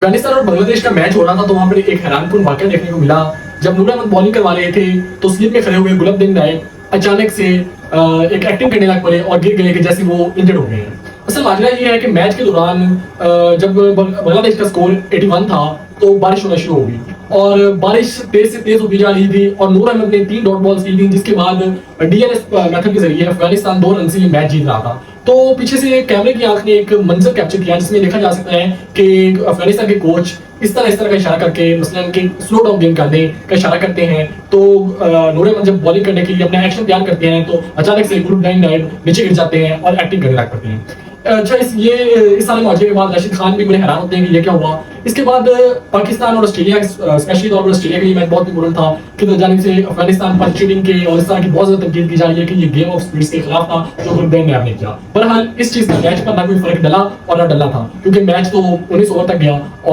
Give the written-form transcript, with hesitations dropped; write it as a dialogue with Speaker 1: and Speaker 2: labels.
Speaker 1: अफगानिस्तान और बांग्लादेश का मैच हो रहा था तो वहां पर एक हैरानकुन वाकया देखने को मिला। जब नूर अहमद बॉलिंग करवा रहे थे तो स्लिप में खड़े हुए गुलाबदीन नायब अचानक से एक एक्टिंग करने लग पड़े और गिर गए कि जैसे वो इंजर्ड हो गए हैं। असल माजरा ये है कि मैच के दौरान जब बांग्लादेश का स्कोर 81 था तो बारिश होना शुरू हो गई और बारिश तेज से तेज होती जा रही थी और नूर अहमद ने 3 डॉट बॉल्स की थी, जिसके बाद डीएनएस मेथड के जरिए अफगानिस्तान 2 रन से मैच जीत रहा था। तो पीछे से कैमरे की आंख ने एक मंजर कैप्चर किया जिसमें देखा जा सकता है कि अफगानिस्तान के कोच इस तरह का इशारा करके मसलन कि स्लो डाउन गेम करने का इशारा करते हैं। तो नूर अहमद जब बॉलिंग करने के लिए अपना एक्शन तैयार करते हैं तो अचानक से गुरब्लाइन नायब नीचे गिर जाते हैं और एक्टिंग करने लग पड़ते हैं। अच्छा, इस सारे मामले के बाद राशिद खान भी बड़े हैरान होते हैं कि ये क्या हुआ। इसके बाद पाकिस्तान और ऑस्ट्रेलिया, स्पेशली तौर पर ऑस्ट्रेलिया के लिए मैच बहुत इंपॉर्टेंट था कि जानिब से अफगानिस्तान पर चीटिंग के और इस तरह की बहुत ज्यादा तनकीद की जा रही है कि ये गेम ऑफ स्पीड्स के खिलाफ था जो गुरब्लाइन नायब ने किया। बहरहाल इस चीज का मैच पर ना कोई फर्क डला और ना डला था क्योंकि मैच तो 19 ओवर तक गया और